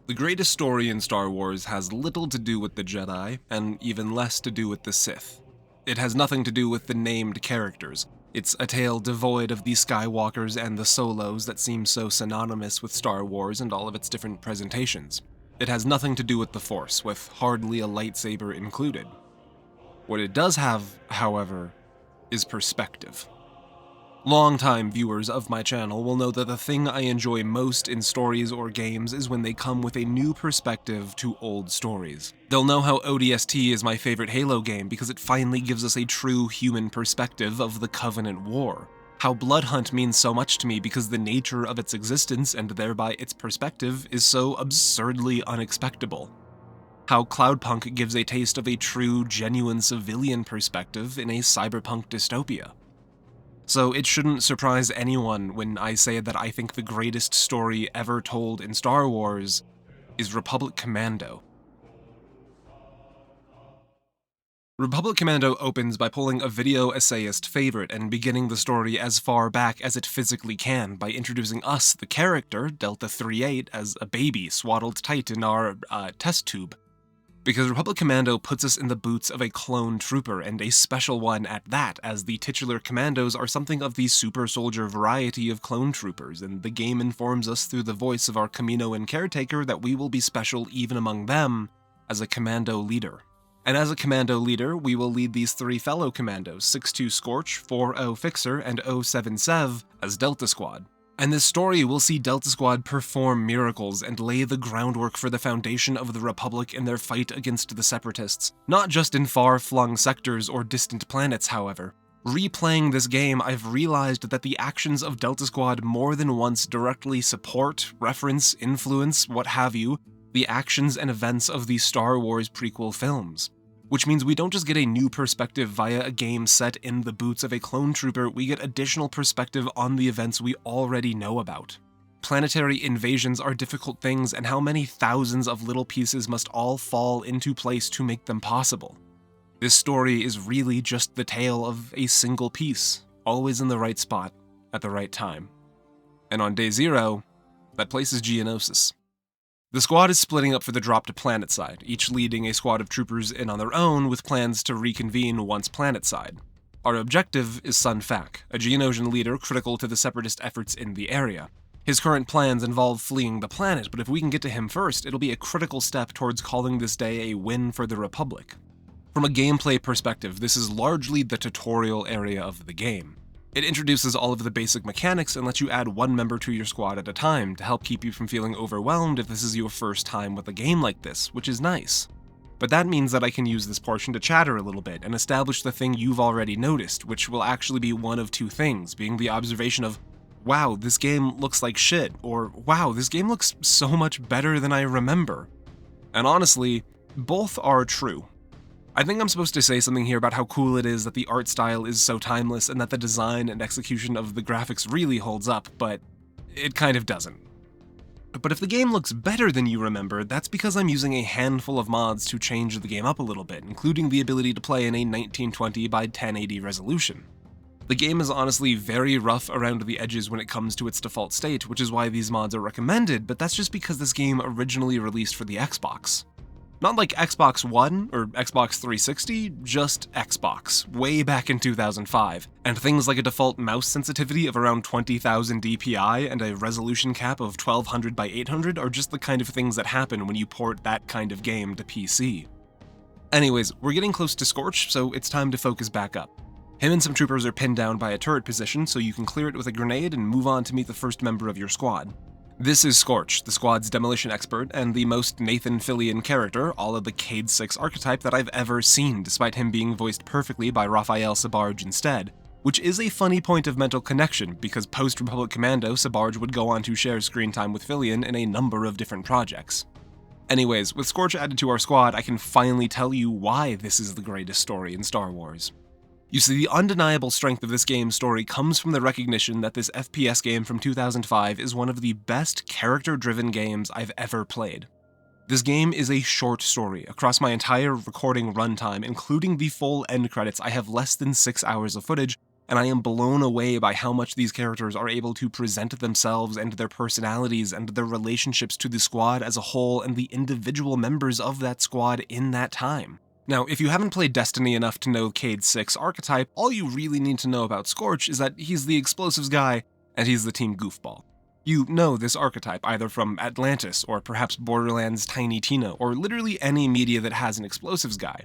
The greatest story in Star Wars has little to do with the Jedi, and even less to do with the Sith. It has nothing to do with the named characters. It's a tale devoid of the Skywalkers and the Solos that seem so synonymous with Star Wars and all of its different presentations. It has nothing to do with the Force, with hardly a lightsaber included. What it does have, however, is perspective. Longtime viewers of my channel will know that the thing I enjoy most in stories or games is when they come with a new perspective to old stories. They'll know how ODST is my favorite Halo game because it finally gives us a true human perspective of the Covenant War. How Blood Hunt means so much to me because the nature of its existence and thereby its perspective is so absurdly unexpectable. How Cloudpunk gives a taste of a true, genuine civilian perspective in a cyberpunk dystopia. So it shouldn't surprise anyone when I say that I think the greatest story ever told in Star Wars is Republic Commando. Republic Commando opens by pulling a video essayist favorite and beginning the story as far back as it physically can by introducing us, the character, Delta 38, as a baby swaddled tight in our test tube. Because Republic Commando puts us in the boots of a clone trooper, and a special one at that, as the titular commandos are something of the super soldier variety of clone troopers, and the game informs us through the voice of our Kaminoan caretaker that we will be special even among them as a commando leader. And as a commando leader, we will lead these three fellow commandos, 6-2 Scorch, 4-0 Fixer, and 0-7 Sev, as Delta Squad. And this story will see Delta Squad perform miracles and lay the groundwork for the foundation of the Republic in their fight against the Separatists, not just in far-flung sectors or distant planets, however. Replaying this game, I've realized that the actions of Delta Squad more than once directly support, reference, influence, what have you, the actions and events of the Star Wars prequel films. Which means we don't just get a new perspective via a game set in the boots of a clone trooper, we get additional perspective on the events we already know about. Planetary invasions are difficult things, and how many thousands of little pieces must all fall into place to make them possible. This story is really just the tale of a single piece, always in the right spot, at the right time. And on day 0, that place is Geonosis. The squad is splitting up for the drop to planetside, each leading a squad of troopers in on their own with plans to reconvene once planetside. Our objective is Sun Fac, a Geonosian leader critical to the Separatist efforts in the area. His current plans involve fleeing the planet, but if we can get to him first, it'll be a critical step towards calling this day a win for the Republic. From a gameplay perspective, this is largely the tutorial area of the game. It introduces all of the basic mechanics and lets you add one member to your squad at a time to help keep you from feeling overwhelmed if this is your first time with a game like this, which is nice. But that means that I can use this portion to chatter a little bit and establish the thing you've already noticed, which will actually be one of two things, being the observation of, wow, this game looks like shit, or wow, this game looks so much better than I remember. And honestly, both are true. I think I'm supposed to say something here about how cool it is that the art style is so timeless and that the design and execution of the graphics really holds up, but it kind of doesn't. But if the game looks better than you remember, that's because I'm using a handful of mods to change the game up a little bit, including the ability to play in a 1920 by 1080 resolution. The game is honestly very rough around the edges when it comes to its default state, which is why these mods are recommended, but that's just because this game originally released for the Xbox. Not like Xbox One or Xbox 360, just Xbox, way back in 2005, and things like a default mouse sensitivity of around 20,000 dpi and a resolution cap of 1200 by 800 are just the kind of things that happen when you port that kind of game to PC. Anyways, we're getting close to Scorch, so it's time to focus back up. Him and some troopers are pinned down by a turret position, so you can clear it with a grenade and move on to meet the first member of your squad. This is Scorch, the squad's demolition expert, and the most Nathan Fillion character, all of the Cade 6 archetype that I've ever seen, despite him being voiced perfectly by Raphael Sbarge instead. Which is a funny point of mental connection, because post-Republic Commando, Sbarge would go on to share screen time with Fillion in a number of different projects. Anyways, with Scorch added to our squad, I can finally tell you why this is the greatest story in Star Wars. You see, the undeniable strength of this game's story comes from the recognition that this FPS game from 2005 is one of the best character-driven games I've ever played. This game is a short story. Across my entire recording runtime, including the full end credits, I have less than 6 hours of footage, and I am blown away by how much these characters are able to present themselves and their personalities and their relationships to the squad as a whole and the individual members of that squad in that time. Now, if you haven't played Destiny enough to know Cade's 6 archetype, all you really need to know about Scorch is that he's the explosives guy and he's the team goofball. You know this archetype either from Atlantis or perhaps Borderlands' Tiny Tina or literally any media that has an explosives guy.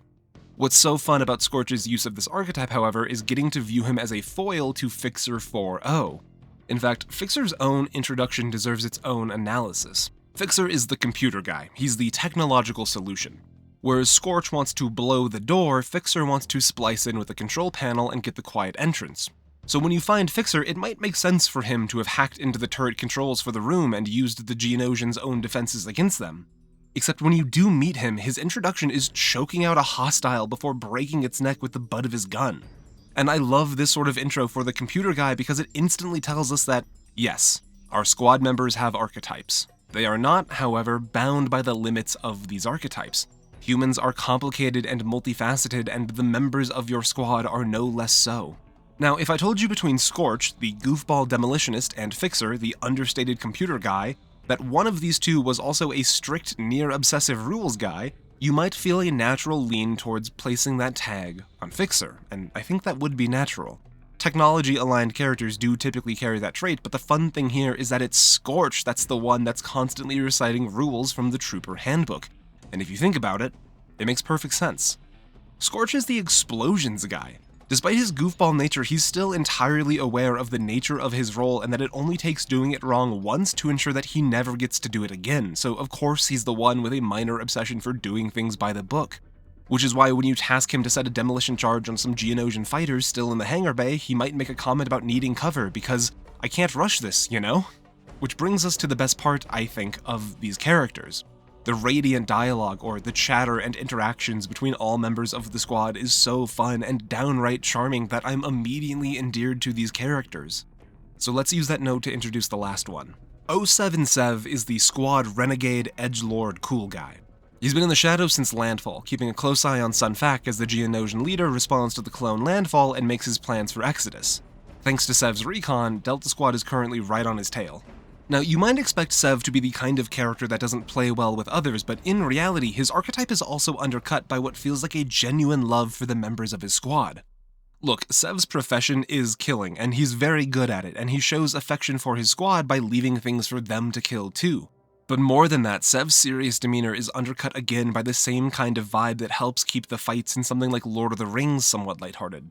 What's so fun about Scorch's use of this archetype, however, is getting to view him as a foil to Fixer 4.0. In fact, Fixer's own introduction deserves its own analysis. Fixer is the computer guy, he's the technological solution. Whereas Scorch wants to blow the door, Fixer wants to splice in with the control panel and get the quiet entrance. So when you find Fixer, it might make sense for him to have hacked into the turret controls for the room and used the Geonosians' own defenses against them. Except when you do meet him, his introduction is choking out a hostile before breaking its neck with the butt of his gun. And I love this sort of intro for the computer guy because it instantly tells us that, yes, our squad members have archetypes. They are not, however, bound by the limits of these archetypes. Humans are complicated and multifaceted, and the members of your squad are no less so. Now, if I told you between Scorch, the goofball demolitionist, and Fixer, the understated computer guy, that one of these two was also a strict, near-obsessive rules guy, you might feel a natural lean towards placing that tag on Fixer, and I think that would be natural. Technology-aligned characters do typically carry that trait, but the fun thing here is that it's Scorch that's the one that's constantly reciting rules from the Trooper Handbook. And if you think about it, it makes perfect sense. Scorch is the explosions guy. Despite his goofball nature, he's still entirely aware of the nature of his role and that it only takes doing it wrong once to ensure that he never gets to do it again, so of course he's the one with a minor obsession for doing things by the book. Which is why when you task him to set a demolition charge on some Geonosian fighters still in the hangar bay, he might make a comment about needing cover because I can't rush this, you know? Which brings us to the best part, I think, of these characters. The radiant dialogue, or the chatter and interactions between all members of the squad is so fun and downright charming that I'm immediately endeared to these characters. So let's use that note to introduce the last one. 07 Sev is the squad renegade edgelord cool guy. He's been in the shadows since Landfall, keeping a close eye on Sun Fac as the Geonosian leader responds to the clone Landfall and makes his plans for Exodus. Thanks to Sev's recon, Delta Squad is currently right on his tail. Now, you might expect Sev to be the kind of character that doesn't play well with others, but in reality, his archetype is also undercut by what feels like a genuine love for the members of his squad. Look, Sev's profession is killing, and he's very good at it, and he shows affection for his squad by leaving things for them to kill too. But more than that, Sev's serious demeanor is undercut again by the same kind of vibe that helps keep the fights in something like Lord of the Rings somewhat lighthearted.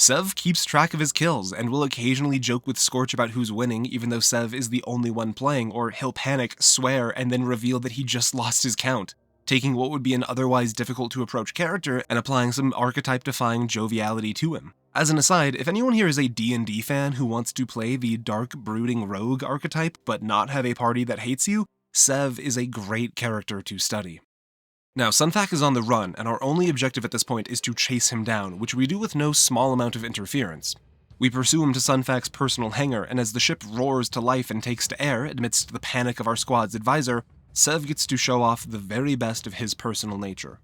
Sev keeps track of his kills, and will occasionally joke with Scorch about who's winning even though Sev is the only one playing, or he'll panic, swear, and then reveal that he just lost his count, taking what would be an otherwise difficult-to-approach character and applying some archetype-defying joviality to him. As an aside, if anyone here is a D&D fan who wants to play the dark, brooding rogue archetype but not have a party that hates you, Sev is a great character to study. Now, Sun Fac is on the run, and our only objective at this point is to chase him down, which we do with no small amount of interference. We pursue him to Sun Fac's personal hangar, and as the ship roars to life and takes to air amidst the panic of our squad's advisor, Sev gets to show off the very best of his personal nature.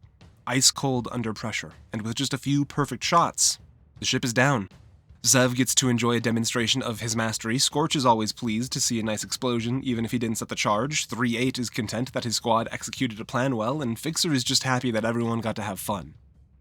Ice cold under pressure, and with just a few perfect shots, the ship is down. Sev gets to enjoy a demonstration of his mastery. Scorch is always pleased to see a nice explosion, even if he didn't set the charge. 3-8 is content that his squad executed a plan well, and Fixer is just happy that everyone got to have fun.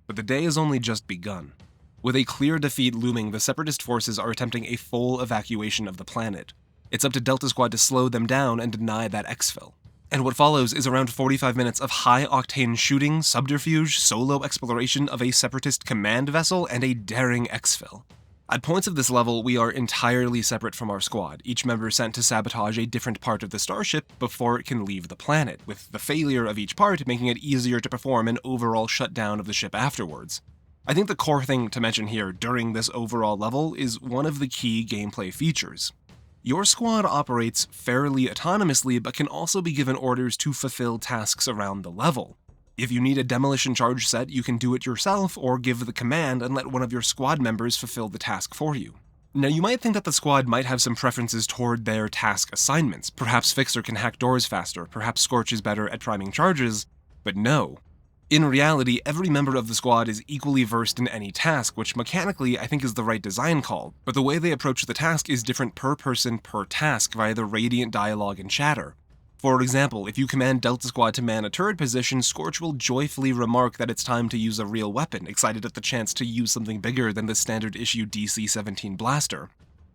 But the day has only just begun. With a clear defeat looming, the Separatist forces are attempting a full evacuation of the planet. It's up to Delta Squad to slow them down and deny that exfil. And what follows is around 45 minutes of high-octane shooting, subterfuge, solo exploration of a Separatist command vessel, and a daring exfil. At points of this level, we are entirely separate from our squad, each member sent to sabotage a different part of the starship before it can leave the planet, with the failure of each part making it easier to perform an overall shutdown of the ship afterwards. I think the core thing to mention here during this overall level is one of the key gameplay features. Your squad operates fairly autonomously, but can also be given orders to fulfill tasks around the level. If you need a demolition charge set, you can do it yourself or give the command and let one of your squad members fulfill the task for you. Now, you might think that the squad might have some preferences toward their task assignments. Perhaps Fixer can hack doors faster, perhaps Scorch is better at priming charges, but no. In reality, every member of the squad is equally versed in any task, which mechanically I think is the right design call, but the way they approach the task is different per person per task via the radiant dialogue and chatter. For example, if you command Delta Squad to man a turret position, Scorch will joyfully remark that it's time to use a real weapon, excited at the chance to use something bigger than the standard issue DC-17 blaster.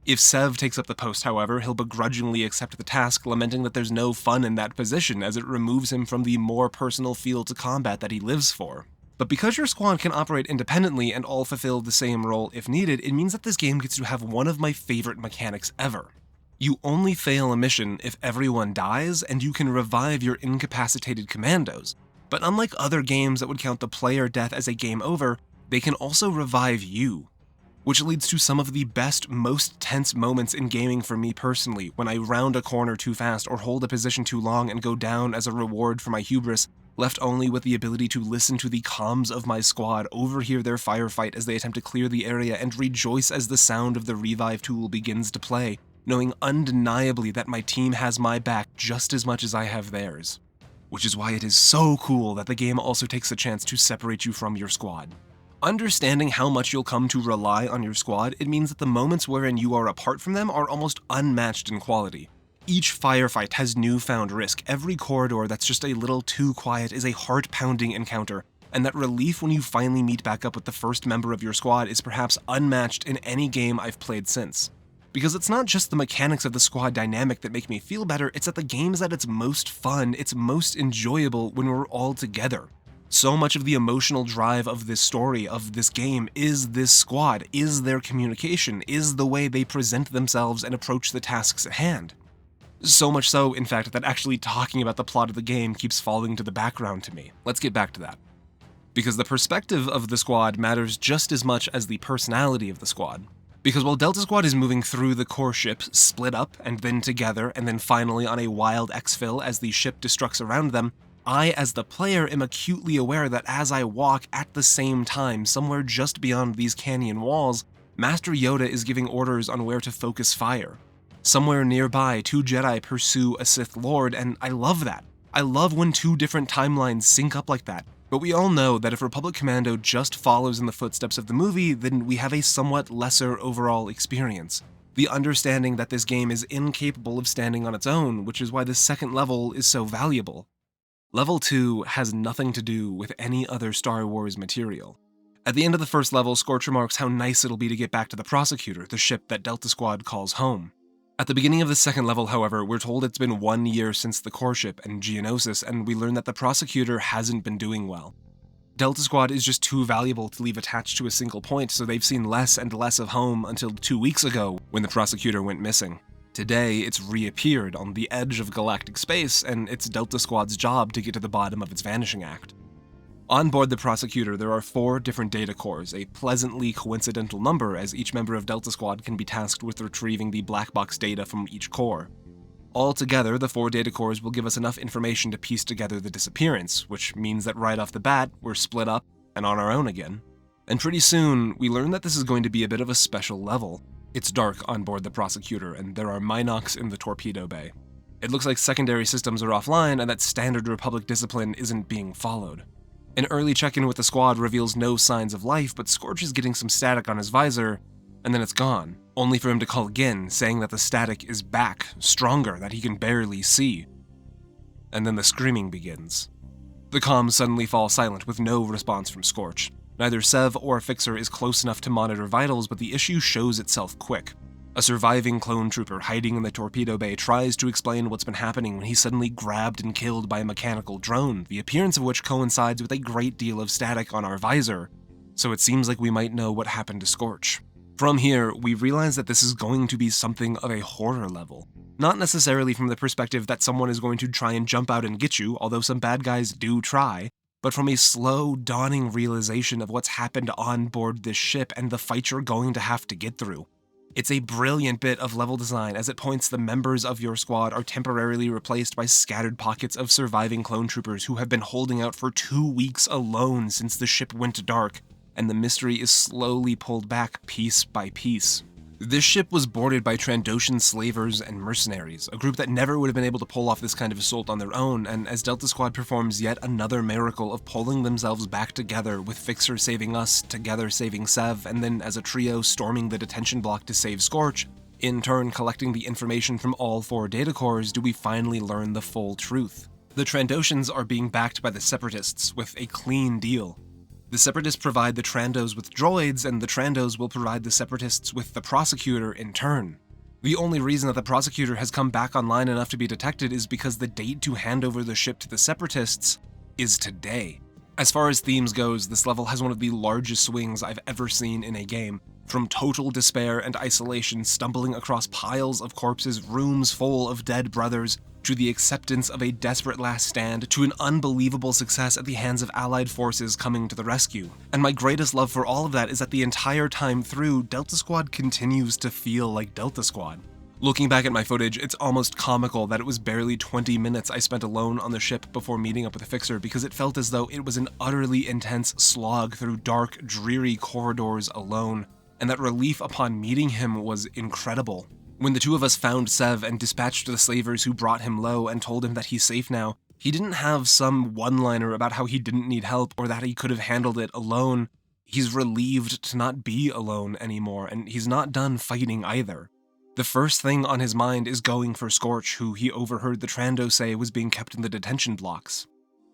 If Sev takes up the post, however, he'll begrudgingly accept the task, lamenting that there's no fun in that position as it removes him from the more personal feel to combat that he lives for. But because your squad can operate independently and all fulfill the same role if needed, it means that this game gets to have one of my favorite mechanics ever. You only fail a mission if everyone dies, and you can revive your incapacitated commandos. But unlike other games that would count the player death as a game over, they can also revive you. Which leads to some of the best, most tense moments in gaming for me personally, when I round a corner too fast or hold a position too long and go down as a reward for my hubris, left only with the ability to listen to the comms of my squad, overhear their firefight as they attempt to clear the area, and rejoice as the sound of the revive tool begins to play, knowing undeniably that my team has my back just as much as I have theirs. Which is why it is so cool that the game also takes a chance to separate you from your squad. Understanding how much you'll come to rely on your squad, it means that the moments wherein you are apart from them are almost unmatched in quality. Each firefight has newfound risk, every corridor that's just a little too quiet is a heart-pounding encounter, and that relief when you finally meet back up with the first member of your squad is perhaps unmatched in any game I've played since. Because it's not just the mechanics of the squad dynamic that make me feel better, it's that the game is at its most fun, it's most enjoyable when we're all together. So much of the emotional drive of this story, of this game, is this squad, is their communication, is the way they present themselves and approach the tasks at hand. So much so, in fact, that actually talking about the plot of the game keeps falling to the background to me. Let's get back to that. Because the perspective of the squad matters just as much as the personality of the squad. Because while Delta Squad is moving through the core ship, split up, and then together, and then finally on a wild exfil as the ship destructs around them, I, as the player, am acutely aware that as I walk at the same time, somewhere just beyond these canyon walls, Master Yoda is giving orders on where to focus fire. Somewhere nearby, 2 Jedi pursue a Sith Lord, and I love that. I love when 2 different timelines sync up like that. But we all know that if Republic Commando just follows in the footsteps of the movie, then we have a somewhat lesser overall experience. The understanding that this game is incapable of standing on its own, which is why the second level is so valuable. Level 2 has nothing to do with any other Star Wars material. At the end of the first level, Scorch remarks how nice it'll be to get back to the Prosecutor, the ship that Delta Squad calls home. At the beginning of the second level, however, we're told it's been 1 year since the core ship and Geonosis, and we learn that the Prosecutor hasn't been doing well. Delta Squad is just too valuable to leave attached to a single point, so they've seen less and less of home until 2 weeks ago when the Prosecutor went missing. Today, it's reappeared on the edge of galactic space, and it's Delta Squad's job to get to the bottom of its vanishing act. On board the Prosecutor, there are 4 different data cores, a pleasantly coincidental number as each member of Delta Squad can be tasked with retrieving the black box data from each core. Altogether, the 4 data cores will give us enough information to piece together the disappearance, which means that right off the bat, we're split up and on our own again. And pretty soon, we learn that this is going to be a bit of a special level. It's dark on board the Prosecutor, and there are Minox in the torpedo bay. It looks like secondary systems are offline and that standard Republic discipline isn't being followed. An early check-in with the squad reveals no signs of life, but Scorch is getting some static on his visor, and then it's gone, only for him to call again, saying that the static is back, stronger, that he can barely see. And then the screaming begins. The comms suddenly fall silent with no response from Scorch. Neither Sev or Fixer is close enough to monitor vitals, but the issue shows itself quick. A surviving clone trooper hiding in the torpedo bay tries to explain what's been happening when he's suddenly grabbed and killed by a mechanical drone, the appearance of which coincides with a great deal of static on our visor, so it seems like we might know what happened to Scorch. From here, we realize that this is going to be something of a horror level. Not necessarily from the perspective that someone is going to try and jump out and get you, although some bad guys do try, but from a slow, dawning realization of what's happened on board this ship and the fight you're going to have to get through. It's a brilliant bit of level design as it points the members of your squad are temporarily replaced by scattered pockets of surviving clone troopers who have been holding out for 2 weeks alone since the ship went dark, and the mystery is slowly pulled back piece by piece. This ship was boarded by Trandoshan slavers and mercenaries, a group that never would have been able to pull off this kind of assault on their own, and as Delta Squad performs yet another miracle of pulling themselves back together, with Fixer saving us, together saving Sev, and then as a trio storming the detention block to save Scorch, in turn collecting the information from all 4 data cores, do we finally learn the full truth. The Trandoshans are being backed by the Separatists with a clean deal. The Separatists provide the Trandos with droids, and the Trandos will provide the Separatists with the Prosecutor in turn. The only reason that the Prosecutor has come back online enough to be detected is because the date to hand over the ship to the Separatists is today. As far as themes goes, this level has one of the largest swings I've ever seen in a game. From total despair and isolation, stumbling across piles of corpses, rooms full of dead brothers, to the acceptance of a desperate last stand, to an unbelievable success at the hands of allied forces coming to the rescue. And my greatest love for all of that is that the entire time through, Delta Squad continues to feel like Delta Squad. Looking back at my footage, it's almost comical that it was barely 20 minutes I spent alone on the ship before meeting up with the Fixer, because it felt as though it was an utterly intense slog through dark, dreary corridors alone, and that relief upon meeting him was incredible. When the two of us found Sev and dispatched the slavers who brought him low and told him that he's safe now, he didn't have some one-liner about how he didn't need help or that he could have handled it alone. He's relieved to not be alone anymore, and he's not done fighting either. The first thing on his mind is going for Scorch, who he overheard the Trando say was being kept in the detention blocks.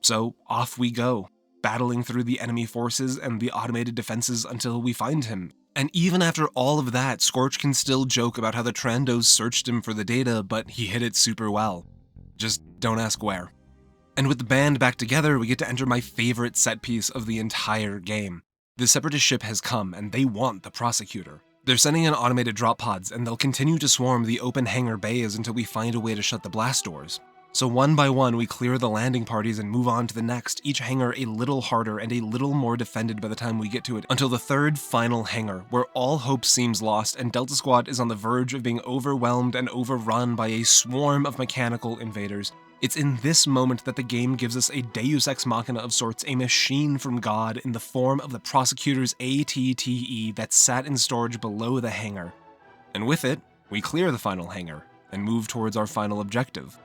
So off we go, battling through the enemy forces and the automated defenses until we find him. And even after all of that, Scorch can still joke about how the Trandos searched him for the data, but he hid it super well. Just don't ask where. And with the band back together, we get to enter my favorite set piece of the entire game. The Separatist ship has come, and they want the Prosecutor. They're sending in automated drop pods, and they'll continue to swarm the open hangar bays until we find a way to shut the blast doors. So one by one, we clear the landing parties and move on to the next, each hangar a little harder and a little more defended by the time we get to it, until the third final hangar, where all hope seems lost and Delta Squad is on the verge of being overwhelmed and overrun by a swarm of mechanical invaders. It's in this moment that the game gives us a deus ex machina of sorts, a machine from God in the form of the Prosecutor's ATTE that sat in storage below the hangar. And with it, we clear the final hangar and move towards our final objective,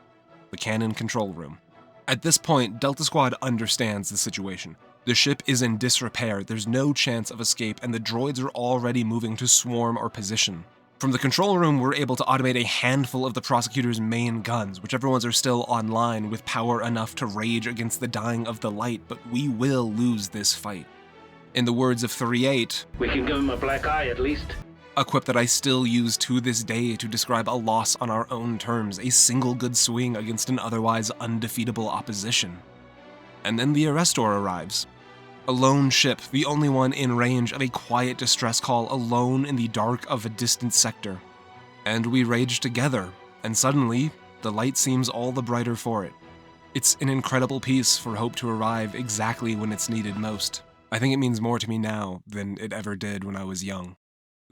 the cannon control room. At this point, Delta Squad understands the situation. The ship is in disrepair, there's no chance of escape, and the droids are already moving to swarm our position. From the control room, we're able to automate a handful of the Prosecutor's main guns, whichever ones are still online with power enough to rage against the dying of the light, but we will lose this fight. In the words of 3-8, "We can give him a black eye at least." A quip that I still use to this day to describe a loss on our own terms, a single good swing against an otherwise undefeatable opposition. And then the Arrestor arrives. A lone ship, the only one in range of a quiet distress call, alone in the dark of a distant sector. And we rage together, and suddenly, the light seems all the brighter for it. It's an incredible piece for hope to arrive exactly when it's needed most. I think it means more to me now than it ever did when I was young.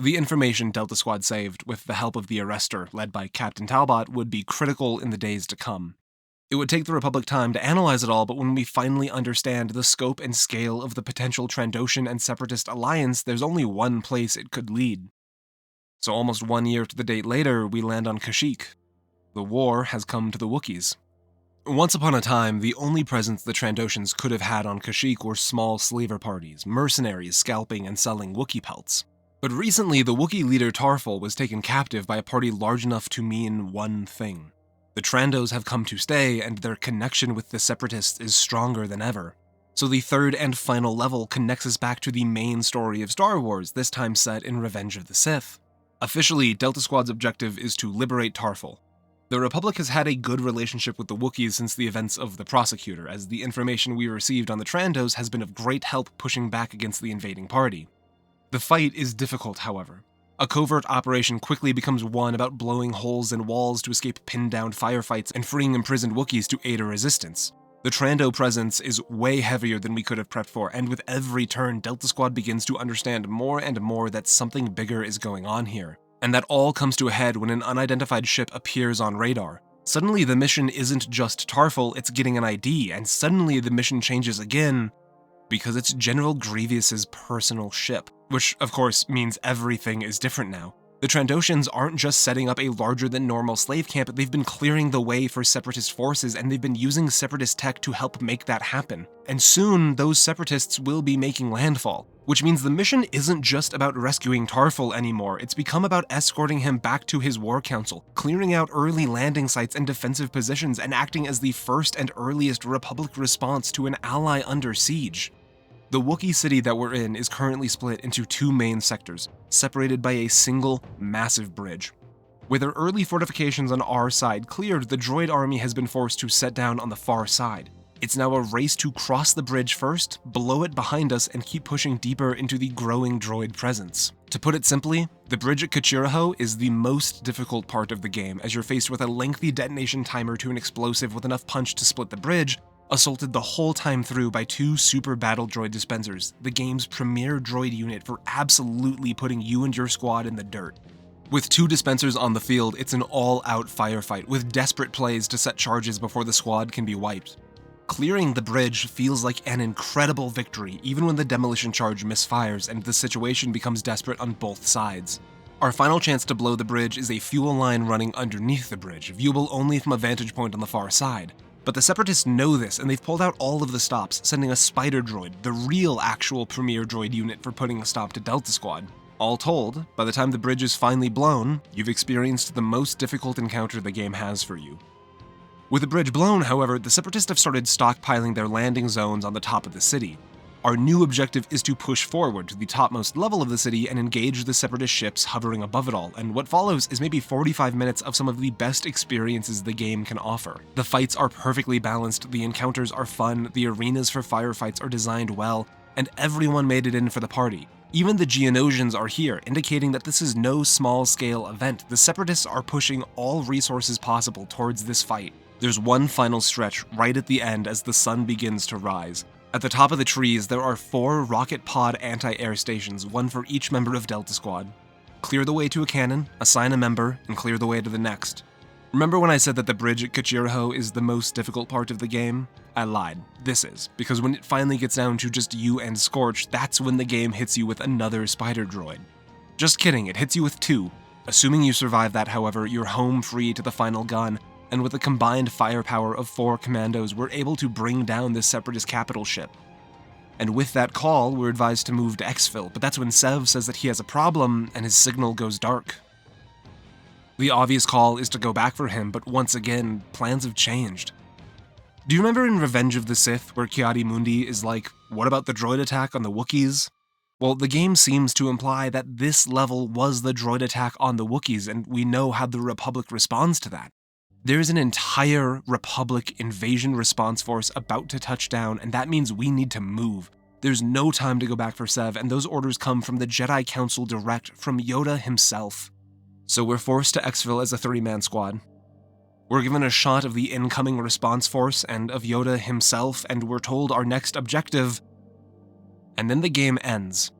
The information Delta Squad saved, with the help of the Arrestor, led by Captain Talbot, would be critical in the days to come. It would take the Republic time to analyze it all, but when we finally understand the scope and scale of the potential Trandoshan and Separatist alliance, there's only one place it could lead. So almost 1 year to the date later, we land on Kashyyyk. The war has come to the Wookiees. Once upon a time, the only presence the Trandoshans could have had on Kashyyyk were small slaver parties, mercenaries scalping and selling Wookiee pelts. But recently, the Wookiee leader Tarful was taken captive by a party large enough to mean one thing. The Trandos have come to stay, and their connection with the Separatists is stronger than ever. So the third and final level connects us back to the main story of Star Wars, this time set in Revenge of the Sith. Officially, Delta Squad's objective is to liberate Tarful. The Republic has had a good relationship with the Wookiees since the events of the Prosecutor, as the information we received on the Trandos has been of great help pushing back against the invading party. The fight is difficult, however. A covert operation quickly becomes one about blowing holes in walls to escape pinned-down firefights and freeing imprisoned Wookiees to aid a resistance. The Trando presence is way heavier than we could have prepped for, and with every turn, Delta Squad begins to understand more and more that something bigger is going on here. And that all comes to a head when an unidentified ship appears on radar. Suddenly the mission isn't just Tarful, it's getting an ID, and suddenly the mission changes again, because it's General Grievous's personal ship. Which, of course, means everything is different now. The Trandoshans aren't just setting up a larger-than-normal slave camp, they've been clearing the way for Separatist forces, and they've been using Separatist tech to help make that happen. And soon, those Separatists will be making landfall, which means the mission isn't just about rescuing Tarful anymore, it's become about escorting him back to his war council, clearing out early landing sites and defensive positions, and acting as the first and earliest Republic response to an ally under siege. The Wookiee city that we're in is currently split into two main sectors, separated by a single, massive bridge. With their early fortifications on our side cleared, the droid army has been forced to set down on the far side. It's now a race to cross the bridge first, blow it behind us, and keep pushing deeper into the growing droid presence. To put it simply, the bridge at Kachirho is the most difficult part of the game, as you're faced with a lengthy detonation timer to an explosive with enough punch to split the bridge, assaulted the whole time through by two super battle droid dispensers, the game's premier droid unit for absolutely putting you and your squad in the dirt. With two dispensers on the field, it's an all-out firefight, with desperate plays to set charges before the squad can be wiped. Clearing the bridge feels like an incredible victory, even when the demolition charge misfires and the situation becomes desperate on both sides. Our final chance to blow the bridge is a fuel line running underneath the bridge, viewable only from a vantage point on the far side. But the Separatists know this, and they've pulled out all of the stops, sending a spider droid, the real actual premier droid unit for putting a stop to Delta Squad. All told, by the time the bridge is finally blown, you've experienced the most difficult encounter the game has for you. With the bridge blown, however, the Separatists have started stockpiling their landing zones on the top of the city. Our new objective is to push forward to the topmost level of the city and engage the Separatist ships hovering above it all, and what follows is maybe 45 minutes of some of the best experiences the game can offer. The fights are perfectly balanced, the encounters are fun, the arenas for firefights are designed well, and everyone made it in for the party. Even the Geonosians are here, indicating that this is no small-scale event. The Separatists are pushing all resources possible towards this fight. There's one final stretch right at the end as the sun begins to rise. At the top of the trees, there are 4 rocket pod anti-air stations, one for each member of Delta Squad. Clear the way to a cannon, assign a member, and clear the way to the next. Remember when I said that the bridge at Kachirho is the most difficult part of the game? I lied. This is, because when it finally gets down to just you and Scorch, that's when the game hits you with another spider droid. Just kidding, it hits you with 2. Assuming you survive that, however, you're home free to the final gun, and with the combined firepower of 4 commandos, we're able to bring down this Separatist capital ship. And with that call, we're advised to move to Exfil, but that's when Sev says that he has a problem, and his signal goes dark. The obvious call is to go back for him, but once again, plans have changed. Do you remember in Revenge of the Sith, where Ki-Adi-Mundi is like, what about the droid attack on the Wookiees? Well, the game seems to imply that this level was the droid attack on the Wookiees, and we know how the Republic responds to that. There's an entire Republic invasion response force about to touch down, and that means we need to move. There's no time to go back for Sev, and those orders come from the Jedi Council direct from Yoda himself. So we're forced to exfil as a 3-man squad. We're given a shot of the incoming response force and of Yoda himself, and we're told our next objective. And then the game ends.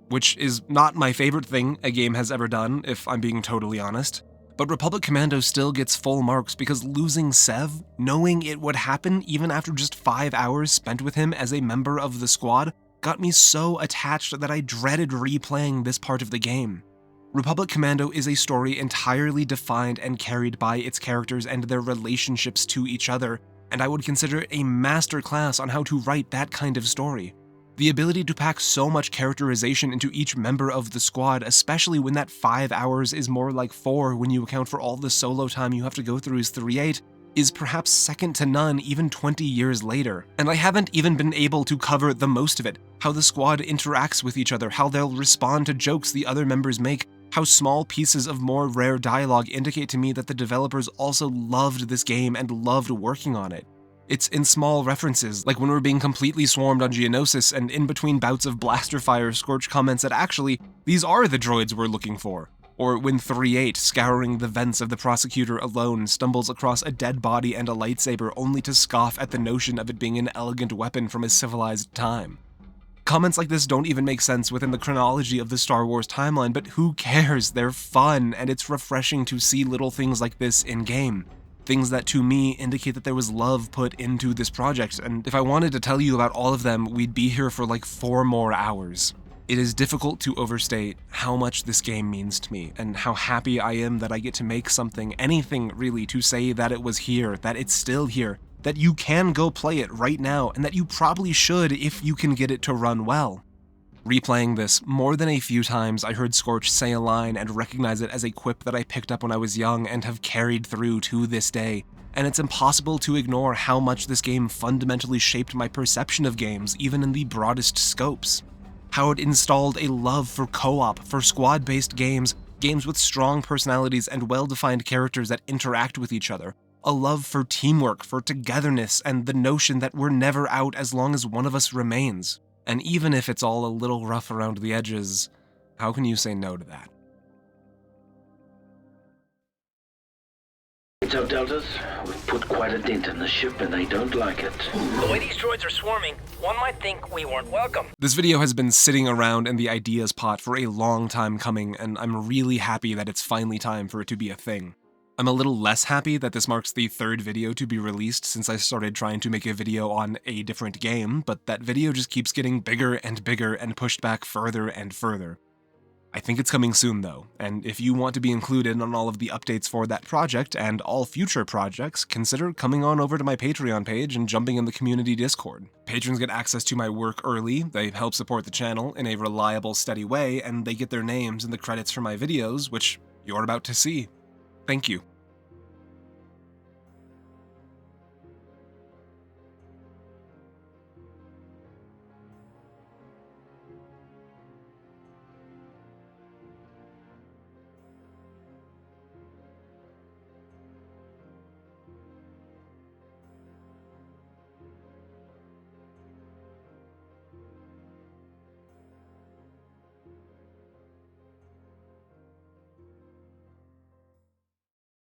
Which is not my favorite thing a game has ever done, if I'm being totally honest. But Republic Commando still gets full marks because losing Sev, knowing it would happen even after just 5 hours spent with him as a member of the squad, got me so attached that I dreaded replaying this part of the game. Republic Commando is a story entirely defined and carried by its characters and their relationships to each other, and I would consider it a masterclass on how to write that kind of story. The ability to pack so much characterization into each member of the squad, especially when that 5 hours is more like 4 when you account for all the solo time you have to go through as 3-8, is perhaps second to none even 20 years later. And I haven't even been able to cover the most of it, how the squad interacts with each other, how they'll respond to jokes the other members make, how small pieces of more rare dialogue indicate to me that the developers also loved this game and loved working on it. It's in small references, like when we're being completely swarmed on Geonosis, and in between bouts of blaster fire, Scorch comments that actually, these are the droids we're looking for. Or when 3-8, scouring the vents of the prosecutor alone, stumbles across a dead body and a lightsaber only to scoff at the notion of it being an elegant weapon from a civilized time. Comments like this don't even make sense within the chronology of the Star Wars timeline, but who cares? They're fun, and it's refreshing to see little things like this in-game. Things that, to me, indicate that there was love put into this project, and if I wanted to tell you about all of them, we'd be here for like 4 more hours. It is difficult to overstate how much this game means to me, and how happy I am that I get to make something, anything really, to say that it was here, that it's still here, that you can go play it right now, and that you probably should if you can get it to run well. Replaying this more than a few times, I heard Scorch say a line and recognize it as a quip that I picked up when I was young and have carried through to this day, and it's impossible to ignore how much this game fundamentally shaped my perception of games, even in the broadest scopes. How it installed a love for co-op, for squad-based games, games with strong personalities and well-defined characters that interact with each other, a love for teamwork, for togetherness, and the notion that we're never out as long as one of us remains. And even if it's all a little rough around the edges, how can you say no to that? What's up, Deltas? We've put quite a dent in the ship and they don't like it. The way these droids are swarming, one might think we weren't welcome. This video has been sitting around in the ideas pot for a long time coming, and I'm really happy that it's finally time for it to be a thing. I'm a little less happy that this marks the third video to be released since I started trying to make a video on a different game, but that video just keeps getting bigger and pushed back further and further. I think it's coming soon though, and if you want to be included on all of the updates for that project and all future projects, consider coming on over to my Patreon page and jumping in the community Discord. Patrons get access to my work early, they help support the channel in a reliable, steady way, and they get their names in the credits for my videos, which you're about to see. Thank you.